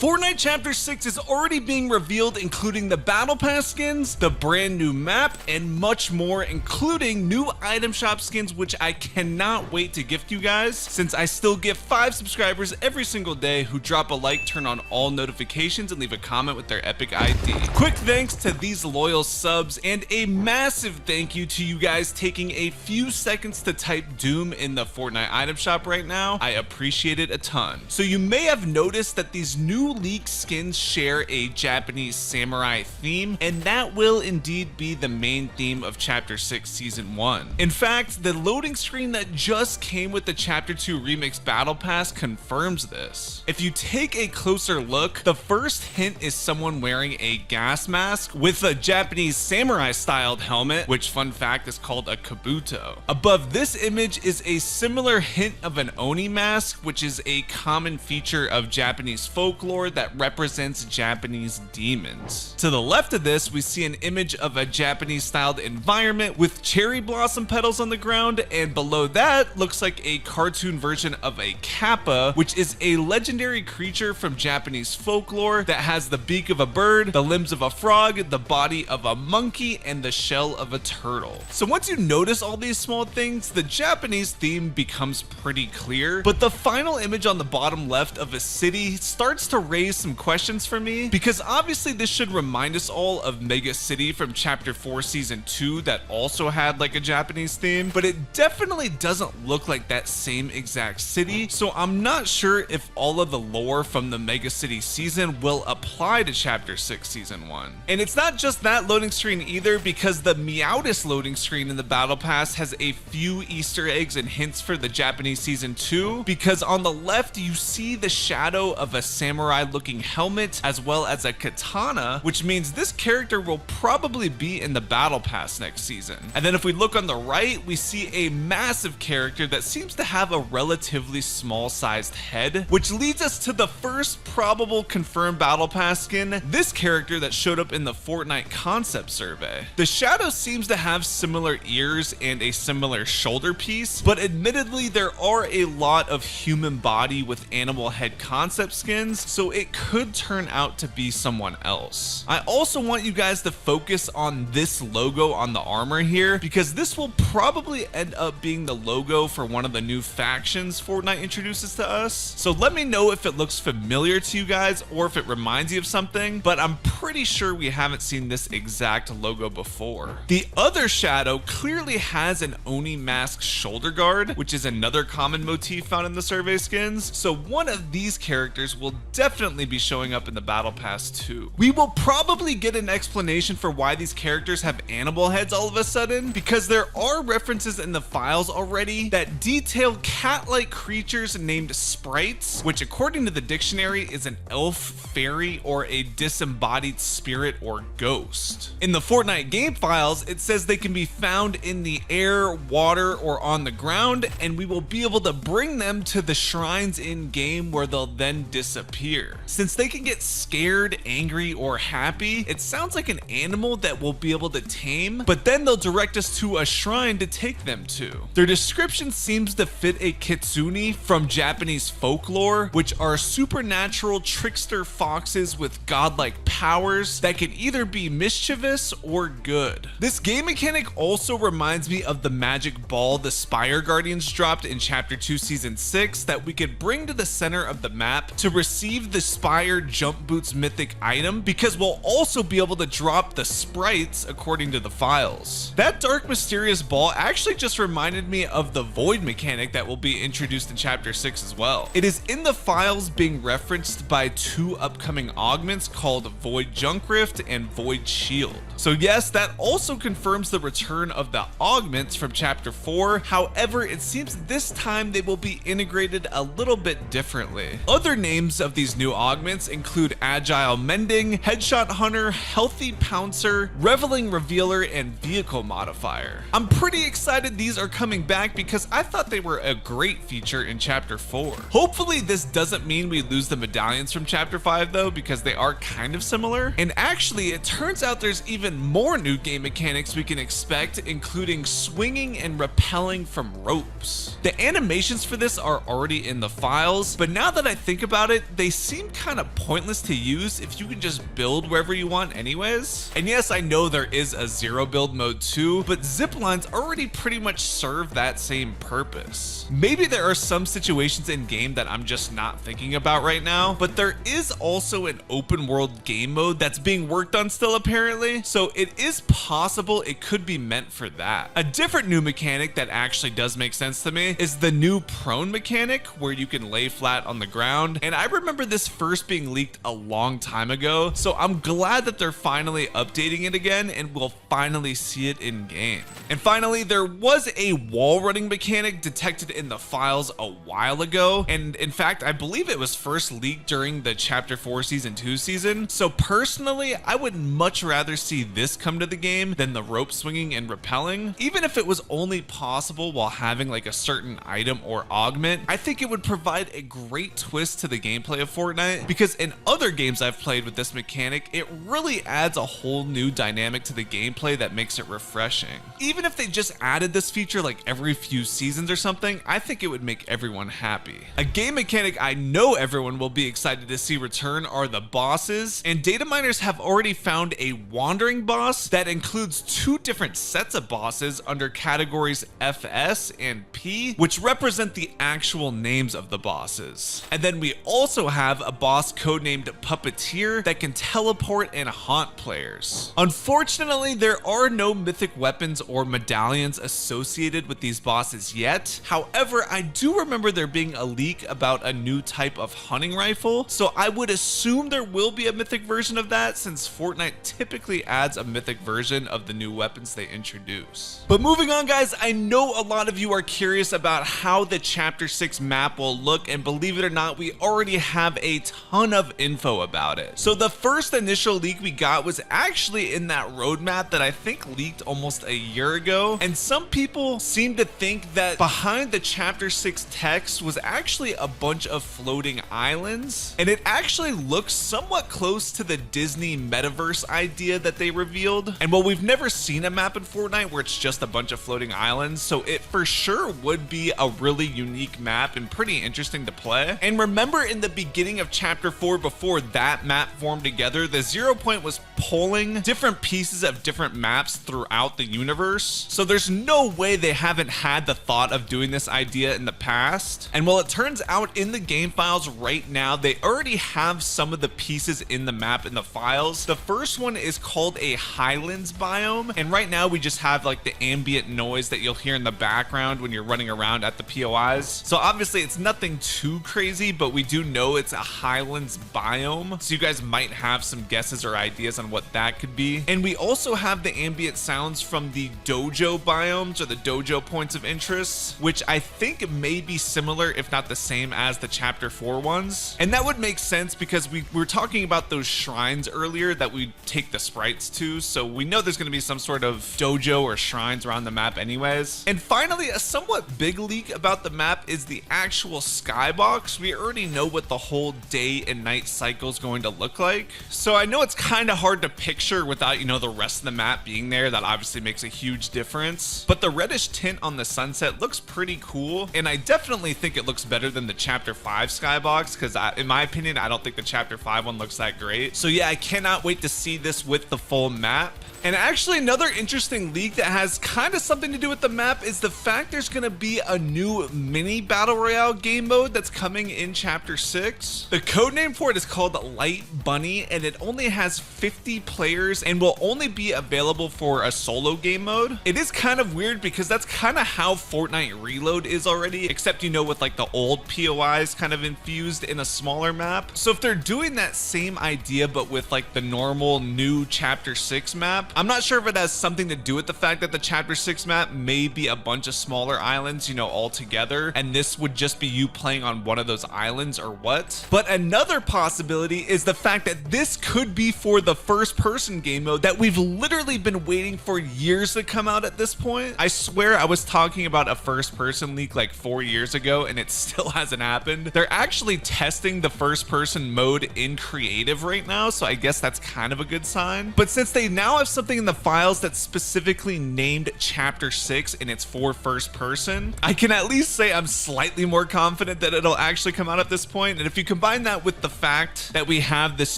Fortnite Chapter 6 is already being revealed, including the Battle Pass skins, the brand new map, and much more, including new item shop skins, which I cannot wait to gift you guys, since I still give 5 subscribers every single day who drop a like, turn on all notifications, and leave a comment with their epic ID. Quick thanks to these loyal subs, and a massive thank you to you guys taking a few seconds to type Doom in the Fortnite item shop right now. I appreciate it a ton. So you may have noticed that these new leaked skins share a Japanese samurai theme, and that will indeed be the main theme of Chapter 6 Season 1. In fact, the loading screen that just came with the Chapter 2 Remix Battle Pass confirms this. If you take a closer look, the first hint is someone wearing a gas mask with a Japanese samurai styled helmet, which, fun fact, is called a kabuto. Above this image is a similar hint of an oni mask, which is a common feature of Japanese folklore that represents Japanese demons. To the left of this, we see an image of a Japanese styled environment with cherry blossom petals on the ground, and below that looks like a cartoon version of a kappa, which is a legendary creature from Japanese folklore that has the beak of a bird, the limbs of a frog, the body of a monkey, and the shell of a turtle. So once you notice all these small things, the Japanese theme becomes pretty clear, but the final image on the bottom left of a city starts to raise some questions for me, because obviously this should remind us all of Mega City from Chapter 4 Season 2 that also had like a Japanese theme, but it definitely doesn't look like that same exact city, so I'm not sure if all of the lore from the Mega City season will apply to Chapter 6 Season 1. And it's not just that loading screen either, because the Meowdis loading screen in the Battle Pass has a few Easter eggs and hints for the Japanese Season 2, because on the left you see the shadow of a samurai looking helmet as well as a katana, which means this character will probably be in the Battle Pass next season. And then if we look on the right, we see a massive character that seems to have a relatively small sized head, which leads us to the first probable confirmed Battle Pass skin, this character that showed up in the Fortnite concept survey. The shadow seems to have similar ears and a similar shoulder piece, but admittedly there are a lot of human body with animal head concept skins, so it could turn out to be someone else. I also want you guys to focus on this logo on the armor here, because this will probably end up being the logo for one of the new factions Fortnite introduces to us. So let me know if it looks familiar to you guys or if it reminds you of something, but I'm pretty sure we haven't seen this exact logo before. The other shadow clearly has an Oni mask shoulder guard, which is another common motif found in the survey skins, so one of these characters will definitely be showing up in the Battle Pass too. We will probably get an explanation for why these characters have animal heads all of a sudden, because there are references in the files already that detail cat-like creatures named sprites, which according to the dictionary is an elf, fairy, or a disembodied spirit or ghost. In the Fortnite game files, it says they can be found in the air, water, or on the ground, and we will be able to bring them to the shrines in game where they'll then disappear. Since they can get scared, angry, or happy, it sounds like an animal that we'll be able to tame, but then they'll direct us to a shrine to take them to. Their description seems to fit a kitsune from Japanese folklore, which are supernatural trickster foxes with godlike powers that can either be mischievous or good. This game mechanic also reminds me of the magic ball the Spire Guardians dropped in Chapter 2 Season 6 that we could bring to the center of the map to receive the Spire Jump Boots mythic item, because we'll also be able to drop the sprites according to the files. That dark mysterious ball actually just reminded me of the void mechanic that will be introduced in Chapter 6 as well. It is in the files being referenced by 2 upcoming augments called Void Junkrift and Void Shield. So yes, that also confirms the return of the augments from Chapter 4. However, it seems this time they will be integrated a little bit differently. Other names of these new augments include Agile Mending, Headshot Hunter, Healthy Pouncer, Reveling Revealer, and Vehicle Modifier. I'm pretty excited these are coming back because I thought they were a great feature in Chapter 4. Hopefully this doesn't mean we lose the medallions from Chapter 5 though, because they are kind of similar. And actually, it turns out there's even more new game mechanics we can expect, including swinging and rappelling from ropes. The animations for this are already in the files, but now that I think about it, they seem seem kind of pointless to use if you can just build wherever you want anyways. And yes, I know there is a zero build mode too, but zip lines already pretty much serve that same purpose. Maybe there are some situations in game that I'm just not thinking about right now, but there is also an open world game mode that's being worked on still apparently, so it is possible it could be meant for that. A different new mechanic that actually does make sense to me is the new prone mechanic where you can lay flat on the ground, and I remember this first being leaked a long time ago, so I'm glad that they're finally updating it again and we'll finally see it in game. And finally, there was a wall running mechanic detected in the files a while ago, and in fact I believe it was first leaked during the chapter 4 season 2 season, so personally I would much rather see this come to the game than the rope swinging and rappelling. Even if it was only possible while having like a certain item or augment, I think it would provide a great twist to the gameplay of Fortnite, because in other games I've played with this mechanic, it really adds a whole new dynamic to the gameplay that makes it refreshing. Even if they just added this feature like every few seasons or something, I think it would make everyone happy. A game mechanic I know everyone will be excited to see return are the bosses, and data miners have already found a wandering boss that includes 2 different sets of bosses under categories FS and P, which represent the actual names of the bosses. And then we also have a boss codenamed Puppeteer that can teleport and haunt players. Unfortunately, there are no mythic weapons or medallions associated with these bosses yet. However, I do remember there being a leak about a new type of hunting rifle, so I would assume there will be a mythic version of that, since Fortnite typically adds a mythic version of the new weapons they introduce. But moving on, guys, I know a lot of you are curious about how the chapter 6 map will look, and believe it or not, we already have a ton of info about it. So the first initial leak we got was actually in that roadmap that I think leaked almost a year ago, and some people seem to think that behind the chapter 6 text was actually a bunch of floating islands, and it actually looks somewhat close to the Disney metaverse idea that they revealed. And while we've never seen a map in Fortnite where it's just a bunch of floating islands, so it for sure would be a really unique map and pretty interesting to play. And remember, in the beginning of chapter 4, before that map formed together, the 0 Point was pulling different pieces of different maps throughout the universe, so there's no way they haven't had the thought of doing this idea in the past. And while it turns out in the game files right now they already have some of the pieces in the map in the files, the first one is called a Highlands biome, and right now we just have like the ambient noise that you'll hear in the background when you're running around at the POIs. So obviously it's nothing too crazy, but we do know it's a Highlands biome, so you guys might have some guesses or ideas on what that could be. And we also have the ambient sounds from the dojo biomes, or the dojo points of interest, which I think may be similar if not the same as the chapter 4 ones. And that would make sense because we were talking about those shrines earlier that we take the sprites to, so we know there's going to be some sort of dojo or shrines around the map anyways. And finally, a somewhat big leak about the map is the actual skybox. We already know what the whole day and night cycle is going to look like, so I know it's kind of hard to picture without, you know, the rest of the map being there. That obviously makes a huge difference, but the reddish tint on the sunset looks pretty cool, and I definitely think it looks better than the chapter 5 skybox, because in my opinion I don't think the chapter 5 one looks that great. So yeah, I cannot wait to see this with the full map. And actually, another interesting leak that has kind of something to do with the map is the fact there's going to be a new mini battle royale game mode that's coming in chapter 6. The codename for it is called Light Bunny, and it only has 50 players and will only be available for a solo game mode. It is kind of weird because that's kind of how Fortnite Reload is already, except, you know, with like the old POIs kind of infused in a smaller map. So if they're doing that same idea but with like the normal new chapter 6 map, I'm not sure if it has something to do with the fact that the chapter 6 map may be a bunch of smaller islands, you know, all together, and this would just be you playing on one of those islands or what. But another possibility is the fact that this could be for the first person game mode that we've literally been waiting for years to come out at this point. I swear I was talking about a first person leak like 4 years ago and it still hasn't happened. They're actually testing the first person mode in creative right now, so I guess that's kind of a good sign. But since they now have something in the files that's specifically named chapter 6 and it's for first person, I can at least say I'm slightly more confident that it'll actually come out at this point. And if you compare combine that with the fact that we have this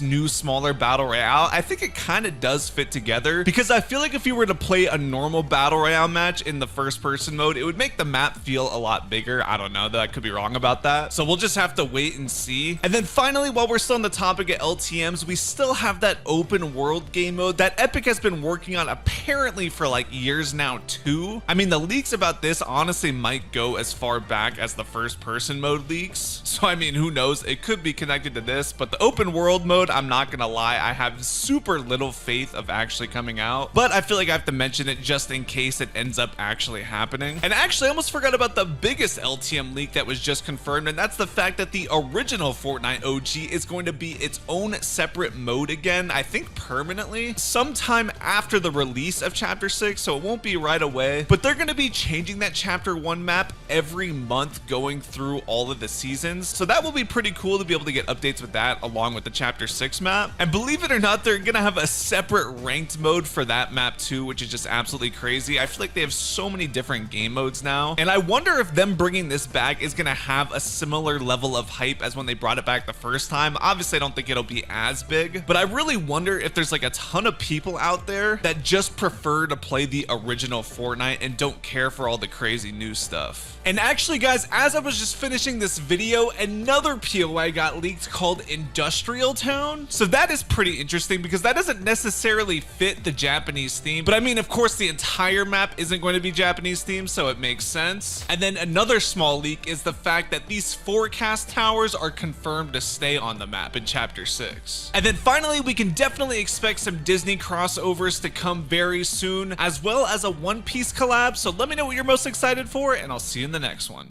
new smaller battle royale, I think it kind of does fit together, because I feel like if you were to play a normal battle royale match in the first person mode, it would make the map feel a lot bigger. I don't know, though, I could be wrong about that. So we'll just have to wait and see. And then finally, while we're still on the topic of LTMs, we still have that open world game mode that Epic has been working on apparently for like years now too. I mean, the leaks about this honestly might go as far back as the first person mode leaks. So I mean, who knows? It could be connected to this, but the open world mode, I'm not gonna lie, I have super little faith of actually coming out, but I feel like I have to mention it just in case it ends up actually happening. And actually, I almost forgot about the biggest LTM leak that was just confirmed, and that's the fact that the original Fortnite OG is going to be its own separate mode again, I think permanently, sometime after the release of Chapter 6, so it won't be right away, but they're going to be changing that Chapter 1 map every month going through all of the seasons, so that will be pretty cool to be able to get updates with that along with the Chapter 6 map. And believe it or not, they're going to have a separate ranked mode for that map too, which is just absolutely crazy. I feel like they have so many different game modes now, and I wonder if them bringing this back is going to have a similar level of hype as when they brought it back the first time. Obviously, I don't think it'll be as big, but I really wonder if there's like a ton of people out there that just prefer to play the original Fortnite and don't care for all the crazy new stuff. And actually, guys, as I was just finishing this video, another POI got leaked called Industrial Town. So that is pretty interesting because that doesn't necessarily fit the Japanese theme, but I mean, of course, the entire map isn't going to be Japanese themed, so it makes sense. And then another small leak is the fact that these forecast towers are confirmed to stay on the map in Chapter 6. And then finally, we can definitely expect some Disney crossovers to come very soon, as well as a One Piece collab. So let me know what you're most excited for, and I'll see you in the next one.